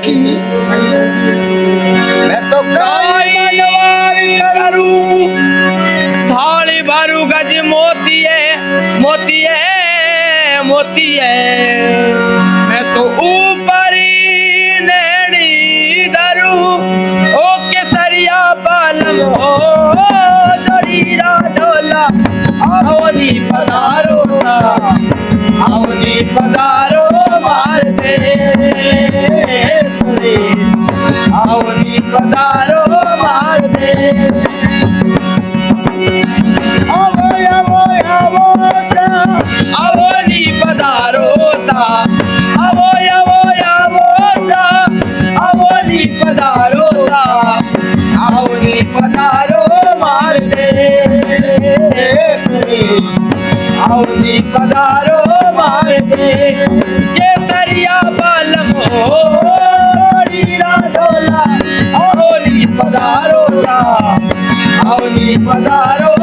देखी मैं तो काई मनवार करूं थाली भरू गज मोतिये मोतिये मोतिये मैं तो ऊपरी नेड़ी धरू ओ केसरिया बालम हो जोड़ीरा डोला आवनी पधारो सा आवनी पधारो मार दे सुरे आवनी पधारो मार दे आवो आवो आवो सा आवनी पधारो सा आवो आवो आवो सा आवनी पधारो सा आवनी पधारो मार दे आवनी पधारो मार दे केसरिया बालम हो रीरा डोला आवनी पधारो सा आवनी पधारो